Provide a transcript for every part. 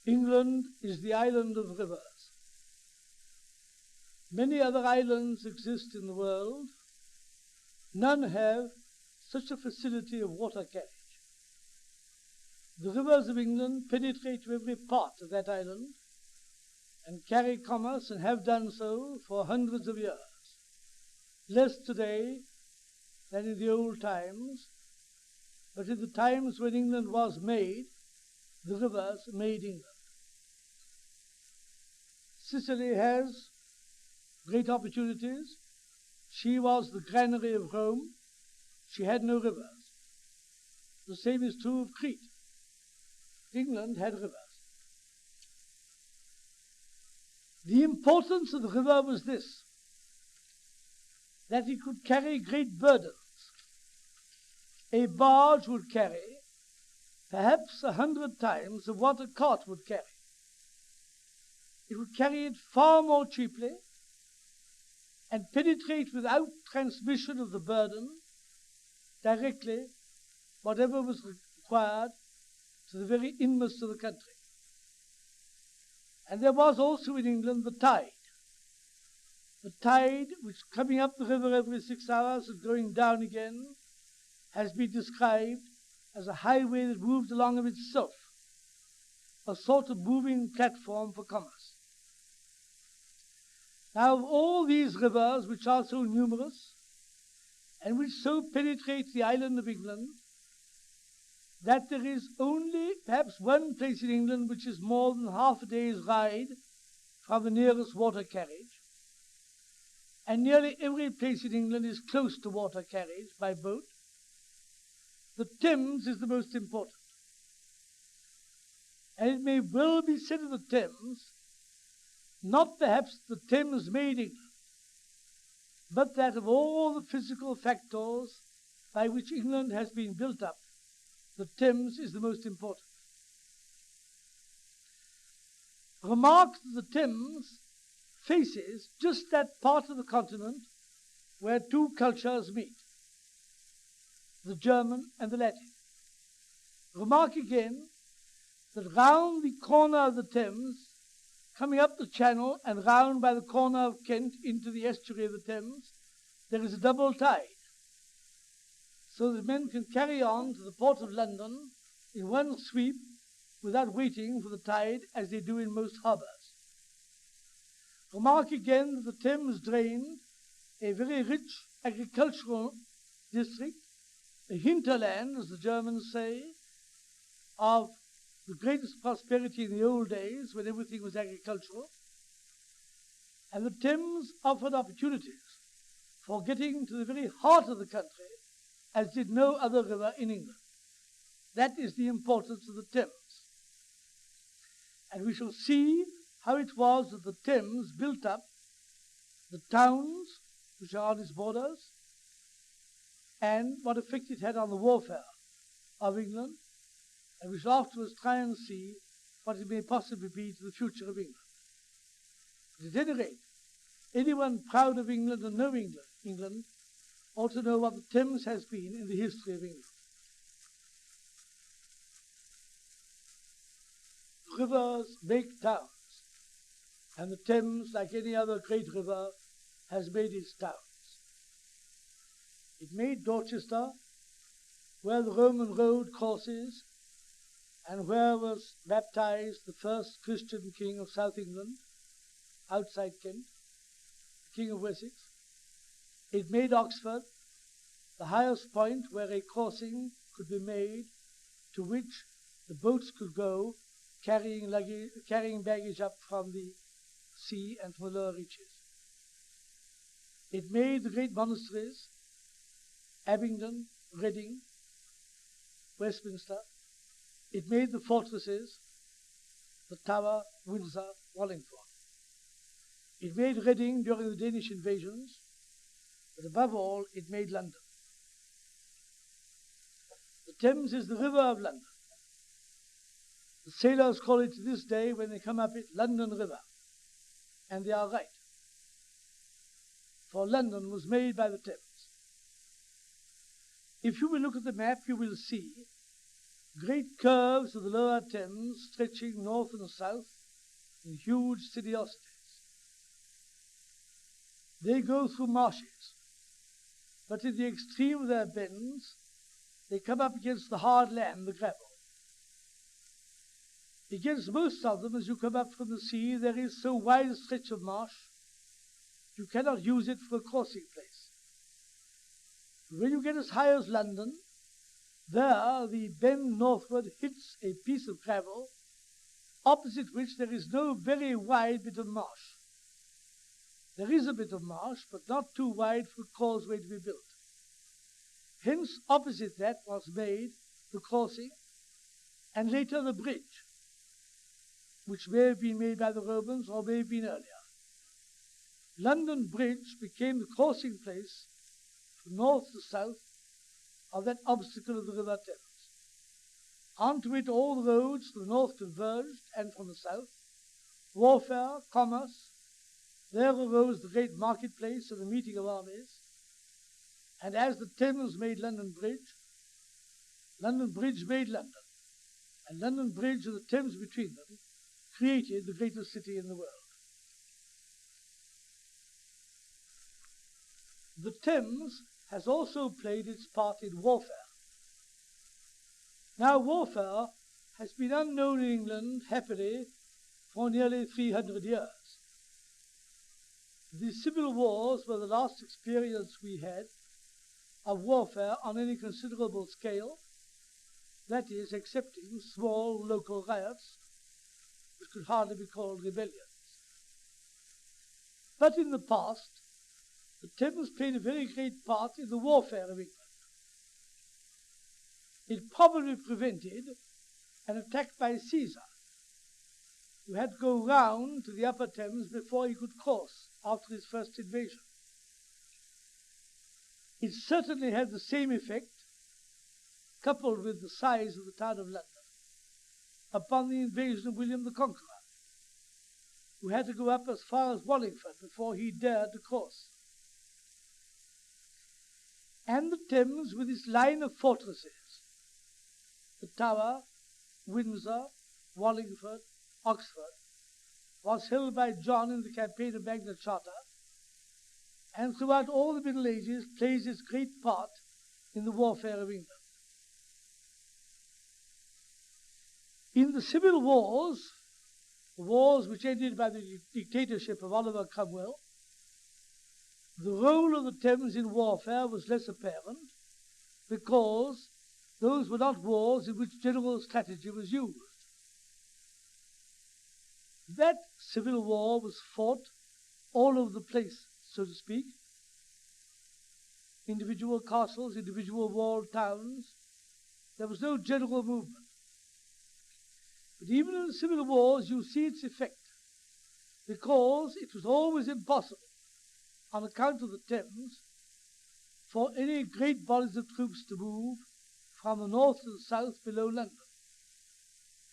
England is the island of rivers. Many other islands exist in the world. None have such a facility of water carriage. The rivers of England penetrate to every part of that island and carry commerce, and have done so for hundreds of years. Less today than in the old times, but in the times when England was made, the rivers made England. Sicily has great opportunities. She was the granary of Rome. She had no rivers. The same is true of Crete. England had rivers. The importance of the river was this, that it could carry great burdens. A barge would carry perhaps 100 times of what a cart would carry. It would carry it far more cheaply and penetrate without transmission of the burden directly, whatever was required, to the very inmost of the country. And there was also in England the tide. The tide, which coming up the river every 6 hours and going down again, has been described as a highway that moved along of itself, a sort of moving platform for commerce. Now, of all these rivers, which are so numerous, and which so penetrate the island of England, that there is only perhaps one place in England which is more than half a day's ride from the nearest water carriage, and nearly every place in England is close to water carriage by boat. The Thames is the most important. And it may well be said of the Thames, not perhaps the Thames made England, but that of all the physical factors by which England has been built up, the Thames is the most important. Remark that the Thames faces just that part of the continent where two cultures meet, the German and the Latin. Remark again that round the corner of the Thames, coming up the channel and round by the corner of Kent into the estuary of the Thames, there is a double tide, so that men can carry on to the port of London in one sweep without waiting for the tide as they do in most harbors. Remark again that the Thames drained a very rich agricultural district, a hinterland, as the Germans say, of the greatest prosperity in the old days when everything was agricultural. And the Thames offered opportunities for getting to the very heart of the country, as did no other river in England. That is the importance of the Thames. And we shall see how it was that the Thames built up the towns which are on its borders, and what effect it had on the warfare of England, and we shall afterwards try and see what it may possibly be to the future of England. But at any rate, anyone proud of England and knowing England ought to know what the Thames has been in the history of England. Rivers make towns, and the Thames, like any other great river, has made its towns. It made Dorchester, where the Roman road crosses, and where was baptized the first Christian king of South England, outside Kent, the King of Wessex. It made Oxford, the highest point where a crossing could be made to which the boats could go, carrying baggage up from the sea and from the lower reaches. It made the great monasteries, Abingdon, Reading, Westminster. It made the fortresses, the Tower, Windsor, Wallingford. It made Reading during the Danish invasions, but above all, it made London. The Thames is the river of London. The sailors call it to this day, when they come up it, London River. And they are right. For London was made by the Thames. If you will look at the map, you will see great curves of the lower Thames stretching north and south in huge sinuosities. They go through marshes, but in the extreme of their bends, they come up against the hard land, the gravel. Against most of them, as you come up from the sea, there is so wide a stretch of marsh, you cannot use it for a crossing place. When you get as high as London, there the bend northward hits a piece of gravel, opposite which there is no very wide bit of marsh. There is a bit of marsh, but not too wide for a causeway to be built. Hence, opposite that was made the crossing, and later the bridge, which may have been made by the Romans or may have been earlier. London Bridge became the crossing place from north to south of that obstacle of the River Thames. Onto it all the roads to the north converged, and from the south, warfare, commerce. There arose the great marketplace and the meeting of armies. And as the Thames made London Bridge made London. And London Bridge and the Thames between them created the greatest city in the world. The Thames has also played its part in warfare. Now, warfare has been unknown in England, happily, for nearly 300 years. The civil wars were the last experience we had of warfare on any considerable scale, that is, excepting small local riots, which could hardly be called rebellions. But in the past, the Thames played a very great part in the warfare of England. It probably prevented an attack by Caesar, who had to go round to the upper Thames before he could cross after his first invasion. It certainly had the same effect, coupled with the size of the town of London, upon the invasion of William the Conqueror, who had to go up as far as Wallingford before he dared to cross. And the Thames, with its line of fortresses, the Tower, Windsor, Wallingford, Oxford, was held by John in the campaign of Magna Charta, and throughout all the Middle Ages plays its great part in the warfare of England. In the civil wars, the wars which ended by the dictatorship of Oliver Cromwell, the role of the Thames in warfare was less apparent, because those were not wars in which general strategy was used. That civil war was fought all over the place, so to speak. Individual castles, individual walled towns. There was no general movement. But even in the civil wars, you see its effect, because it was always impossible, on account of the Thames, for any great bodies of troops to move from the north to the south below London.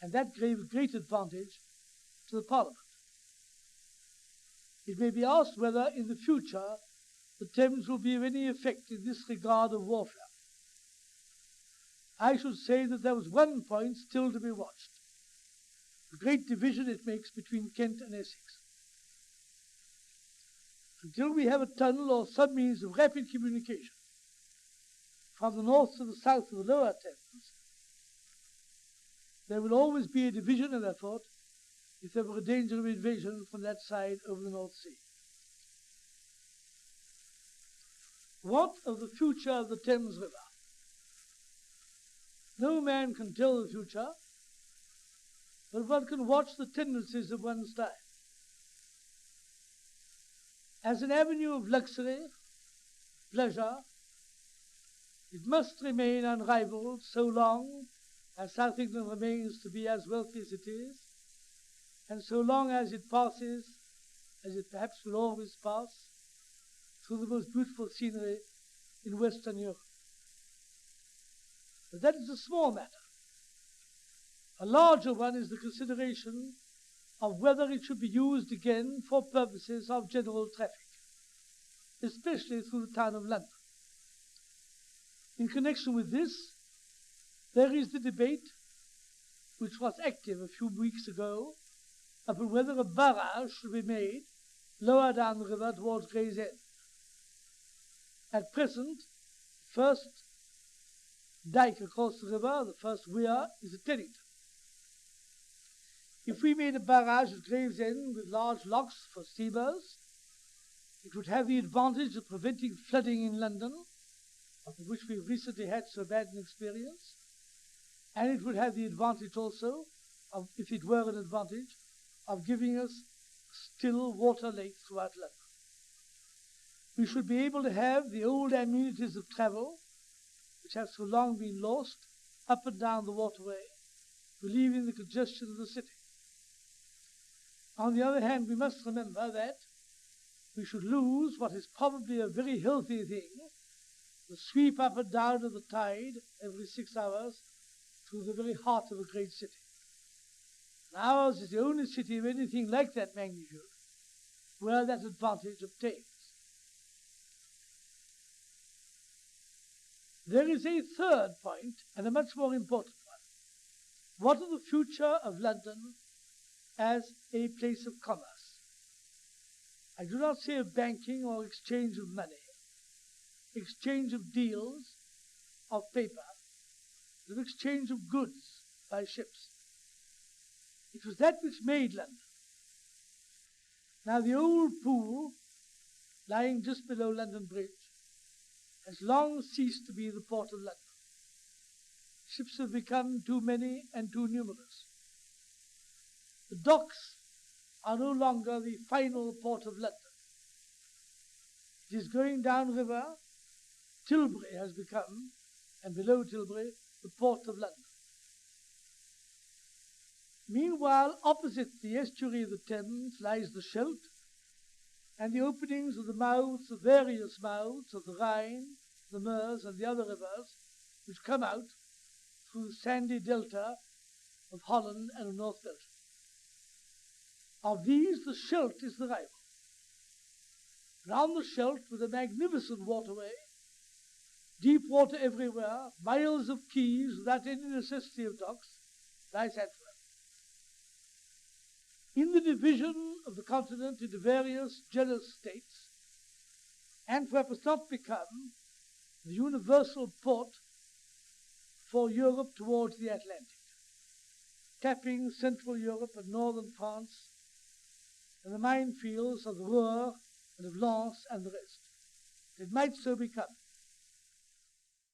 And that gave a great advantage to the Parliament. It may be asked whether in the future the Thames will be of any effect in this regard of warfare. I should say that there was one point still to be watched: the great division it makes between Kent and Essex. Until we have a tunnel or some means of rapid communication from the north to the south of the lower Thames, there will always be a division of effort if there were a danger of invasion from that side over the North Sea. What of the future of the Thames River? No man can tell the future, but one can watch the tendencies of one's time. As an avenue of luxury, pleasure, it must remain unrivaled so long as South England remains to be as wealthy as it is, and so long as it passes, as it perhaps will always pass, through the most beautiful scenery in Western Europe. But that is a small matter. A larger one is the consideration of whether it should be used again for purposes of general traffic, especially through the town of London. In connection with this, There is the debate, which was active a few weeks ago, about whether a barrage should be made lower down the river towards Gravesend. At present, the first dike across the river, the first weir, is at Teddington. If we made a barrage at Gravesend with large locks for steamers, it would have the advantage of preventing flooding in London, of which we recently had so bad an experience, and it would have the advantage also, of, if it were an advantage, of giving us still water lakes throughout London. We should be able to have the old amenities of travel, which have so long been lost, up and down the waterway, relieving the congestion of the city. On the other hand, we must remember that we should lose what is probably a very healthy thing, the sweep up and down of the tide every 6 hours through the very heart of a great city. And ours is the only city of anything like that magnitude where that advantage obtains. There is a third point, and a much more important one. What of the future of London as a place of commerce? I do not say of banking or exchange of money, exchange of deals of paper, but of exchange of goods by ships. It was that which made London. Now the old pool, lying just below London Bridge, has long ceased to be the port of London. Ships have become too many and too numerous. The docks are no longer the final port of London. It is going downriver. Tilbury has become, and below Tilbury, the port of London. Meanwhile, opposite the estuary of the Thames lies the Scheldt, and the openings of the mouths, the various mouths of the Rhine, the Meuse, and the other rivers, which come out through the sandy delta of Holland and of North Belgium. Of these, the Scheldt is the rival. And on the Scheldt, with a magnificent waterway, deep water everywhere, miles of quays without any necessity of docks, lies Antwerp. In the division of the continent into various jealous states, Antwerp has not become the universal port for Europe towards the Atlantic, tapping Central Europe and Northern France and the minefields of the Ruhr and of Lens and the rest. It might so become.